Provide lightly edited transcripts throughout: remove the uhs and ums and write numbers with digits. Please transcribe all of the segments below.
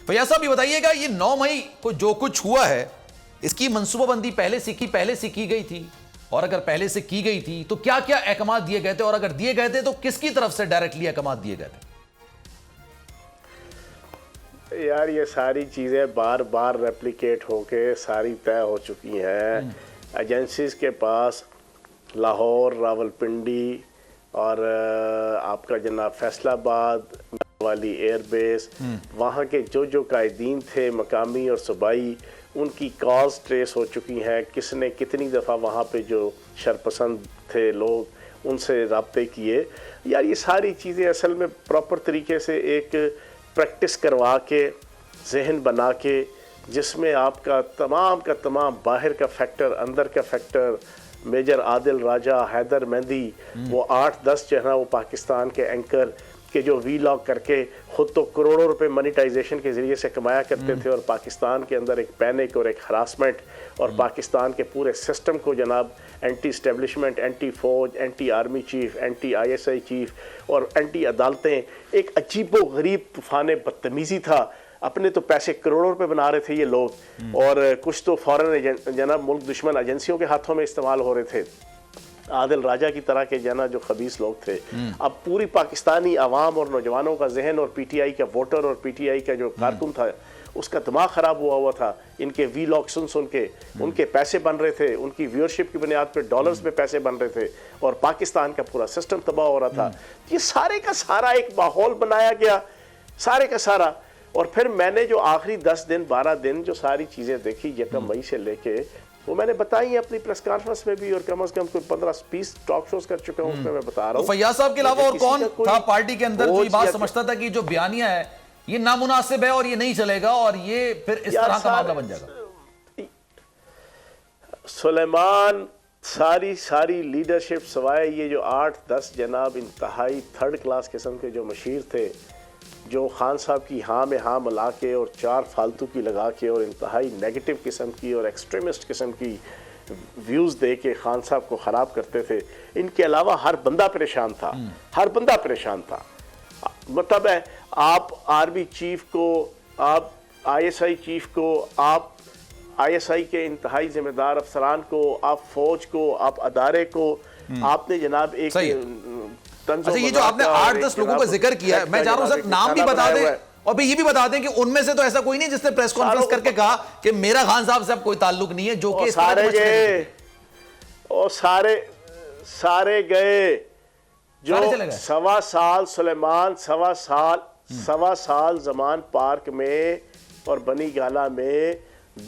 فیاض صاحب یہ بتائیے گا یہ 9 مئی کو جو کچھ ہوا ہے اس کی منصوبہ بندی پہلے سے کی گئی تھی؟ اور اگر پہلے سے کی گئی تھی تو کیا کیا احکامات دیے گئے تھے، اور اگر دیے گئے تھے تو کس کی طرف سے ڈائریکٹلی احکامات دیے گئے تھے؟ یار یہ ساری چیزیں بار بار ریپلیکیٹ ہو کے ساری طے ہو چکی ہیں. ایجنسیز کے پاس لاہور، راولپنڈی اور آپ کا جناب فیصل آباد والی ایئر بیس، وہاں کے جو قائدین تھے مقامی اور صوبائی، ان کی کالز ٹریس ہو چکی ہیں. کس نے کتنی دفعہ وہاں پہ جو شرپسند تھے لوگ ان سے رابطے کیے. یار یہ ساری چیزیں اصل میں پراپر طریقے سے ایک پریکٹس کروا کے ذہن بنا کے، جس میں آپ کا تمام باہر کا فیکٹر، اندر کا فیکٹر، میجر عادل راجہ، حیدر مہندی، وہ 8-10 جو ہے نا وہ پاکستان کے اینکر کہ جو وی لاگ کر کے خود تو کروڑوں روپے منیٹائزیشن کے ذریعے سے کمایا کرتے تھے، اور پاکستان کے اندر ایک پینک اور ایک ہراسمنٹ، اور پاکستان کے پورے سسٹم کو جناب اینٹی اسٹیبلشمنٹ، اینٹی فوج، anti army chief, anti ISI chief اور اینٹی عدالتیں، ایک عجیب و غریب طوفان بدتمیزی تھا. اپنے تو پیسے کروڑوں روپے بنا رہے تھے یہ لوگ، اور کچھ تو فورن جناب ملک دشمن ایجنسیوں کے ہاتھوں میں استعمال ہو رہے تھے، عادل راجہ کی طرح کے جنا جو خبیث لوگ تھے. اب پوری پاکستانی عوام اور نوجوانوں کا ذہن، اور PTI کا ووٹر اور PTI کا جو کارکن تھا، اس کا دماغ خراب ہوا تھا. ان کے وی لاگ سن کے ان کے پیسے بن رہے تھے، ان کی ویورشپ کی بنیاد پہ ڈالرز میں پیسے بن رہے تھے، اور پاکستان کا پورا سسٹم تباہ ہو رہا تھا. یہ سارے کا سارا ایک ماحول بنایا گیا، سارے کا سارا. اور پھر میں نے جو آخری 10 دن 12 دن جو ساری چیزیں دیکھی 1 مئی سے لے کے، وہ میں نے بتائی ہیں اپنی پریس کانفرنس میں بھی، اور کم از کم کوئی 15-20 ٹاک شوز کر چکا ہوں، اس میں میں بتا رہا ہوں. فیاض صاحب کے علاوہ اور کون تھا پارٹی کے اندر جو یہ بات سمجھتا تھا کہ جو بیانیہ ہے یہ نامناسب ہے اور یہ نہیں چلے گا اور یہ پھر اس طرح کا معاملہ بن جائے گا؟ سلیمان ساری لیڈرشپ سوائے یہ جو 8-10 جناب انتہائی تھرڈ کلاس قسم کے جو مشیر تھے، جو خان صاحب کی ہاں میں ہاں ملا کے اور 4 فالتو کی لگا کے اور انتہائی نیگیٹو قسم کی اور ایکسٹریمسٹ قسم کی ویوز دے کے خان صاحب کو خراب کرتے تھے. ان کے علاوہ ہر بندہ پریشان تھا، ہر بندہ پریشان تھا. مطلب ہے آپ آرمی چیف کو، آپ ISI چیف کو، آپ ISI کے انتہائی ذمہ دار افسران کو، آپ فوج کو، آپ ادارے کو، آپ نے جناب ایک اچھا یہ جو آپ نے 8-10 لوگوں کا ذکر کیا ہے، میں چاہ رہا ہوں سر نام بھی بتا دیں، اور بھی یہ بھی بتا دیں کہ ان میں سے تو ایسا کوئی نہیں جس نے پریس کانفرنس کر کے کہا کہ میرا خان صاحب سے اب کوئی تعلق نہیں ہے، جو کہ سارے گئے. جو 1.25 سال سلیمان، 1.25 سال زمان پارک میں اور بنی گالا میں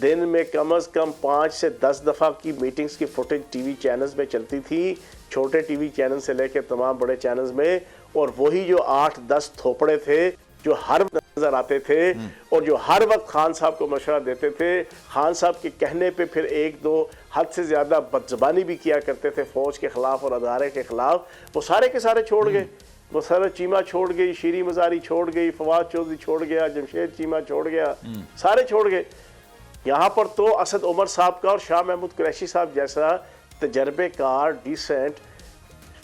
دن میں کم از کم 5 سے 10 دفعہ کی میٹنگز کی فوٹیج ٹی وی چینلز میں چلتی تھی، چھوٹے ٹی وی چینل سے لے کے تمام بڑے چینلز میں. اور وہی جو 8-10 تھوپڑے تھے جو ہر نظر آتے تھے اور جو ہر وقت خان صاحب کو مشورہ دیتے تھے، خان صاحب کے کہنے پہ پھر 1-2 حد سے زیادہ بدزبانی بھی کیا کرتے تھے فوج کے خلاف اور ادارے کے خلاف، وہ سارے کے سارے چھوڑ گئے. مسرت چیمہ چھوڑ گئی، شیریں مزاری چھوڑ گئی، فواد چودھری چھوڑ گیا، جمشید چیمہ چھوڑ گیا، سارے چھوڑ گئے. یہاں پر تو اسد عمر صاحب کا اور شاہ محمود قریشی صاحب جیسا تجربے کار ڈیسنٹ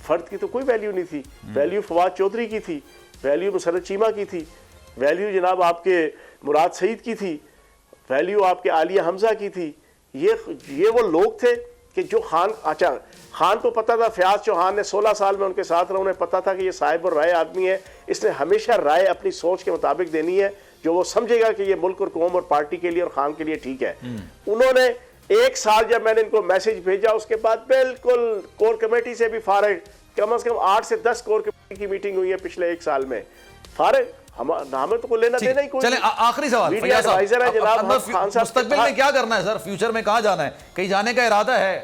فرد کی تو کوئی ویلیو نہیں تھی. ویلیو فواد چودھری کی تھی، ویلیو مسرت چیمہ کی تھی، ویلیو جناب آپ کے مراد سعید کی تھی، ویلیو آپ کے عالیہ حمزہ کی تھی. یہ وہ لوگ تھے کہ جو خان کو پتا تھا، فیاض چوہان نے 16 سال میں ان کے ساتھ رہا، انہیں پتا تھا کہ یہ صاحب الرائے آدمی ہے، اس نے ہمیشہ رائے اپنی سوچ کے مطابق دینی ہے جو وہ سمجھے گا کہ یہ ملک اور قوم اور پارٹی کے لیے اور خان کے لیے ٹھیک ہے. انہوں نے 1 سال جب میں نے ان کو میسج بھیجا، اس کے بعد بالکل کور کمیٹی سے بھی فارغ، کم از کم 8 سے 10 کور کمیٹی کی میٹنگ ہوئی ہے پچھلے 1 سال میں، فارغ. ہمیں تو کوئی لینا دینا ہی کوئی. چلیں آخری سوال فیاض صاحب، مستقبل میں کیا کرنا ہے سر؟ فیوچر میں کہاں جانا ہے؟ کہیں جانے کا ارادہ ہے؟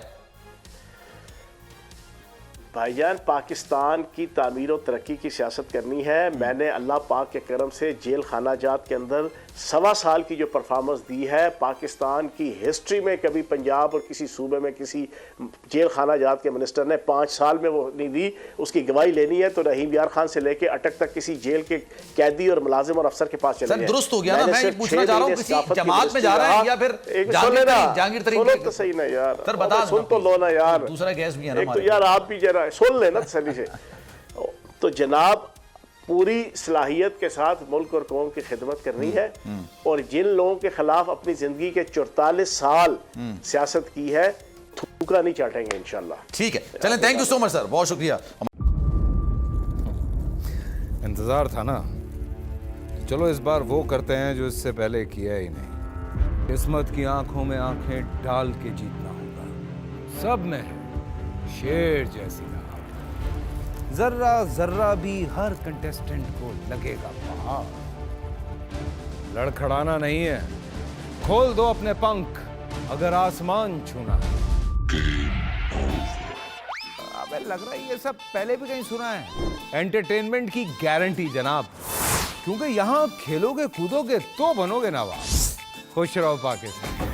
بھائی جان پاکستان کی تعمیر و ترقی کی سیاست کرنی ہے. میں نے اللہ پاک کے کرم سے جیل خانہ جات کے اندر 1.25 سال کی جو پرفارمنس دی ہے، پاکستان کی ہسٹری میں کبھی پنجاب اور کسی صوبے میں کسی جیل خانہ جات کے منسٹر نے 5 سال میں وہ نہیں دی. اس کی گواہی لینی ہے تو رحیم یار خان سے لے کے اٹک تک کسی جیل کے قیدی اور ملازم اور افسر کے پاس چلے گئے. درست ہو گیا نا؟ میں یہ پوچھنا چاہ رہا ہوں کسی جماعت میں جا رہا ہے یا پھر جہانگیر ترین؟ سنو تو صحیح نا یار، سر بتا سن تو لو نا یار، دوسرا گیس بھی ہے نا ایک تو یار آپ بھی ذرا سن لے نا تسلی سے. تو جناب پوری صلاحیت کے ساتھ ملک اور قوم کی خدمت کرنی ہے، اور جن لوگوں کے خلاف اپنی زندگی کے 44 سال سیاست کی ہے تھوکا نہیں چاٹیں گے انشاءاللہ. ٹھیک ہے چلیں، تھینک یو سو مچ سر، بہت شکریہ. انتظار تھا نا، چلو اس بار وہ کرتے ہیں جو اس سے پہلے کیا ہی نہیں. قسمت کی آنکھوں میں آنکھیں ڈال کے جیتنا ہوگا. سب میں ہے شیر جیسی لہر، ذرہ ذرہ بھی ہر کنٹیسٹنٹ کو لگے گا پہاڑ. لڑکھڑانا نہیں ہے، کھول دو اپنے پنکھ اگر آسمان چھونا ہے. ابے لگ رہا ہے یہ سب پہلے بھی کہیں سنا ہے. انٹرٹینمنٹ کی گارنٹی جناب، کیونکہ یہاں کھیلو گے کودو گے تو بنو گے نواب. خوش رہو پاکستان.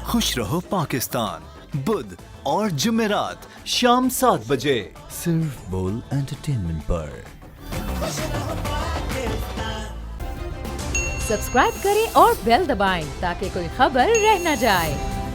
خوش رہو پاکستان، بدھ اور جمعرات شام 7 بجے صرف بول انٹرٹینمنٹ پر. سبسکرائب کریں اور بیل دبائیں تاکہ کوئی خبر رہ نہ جائے.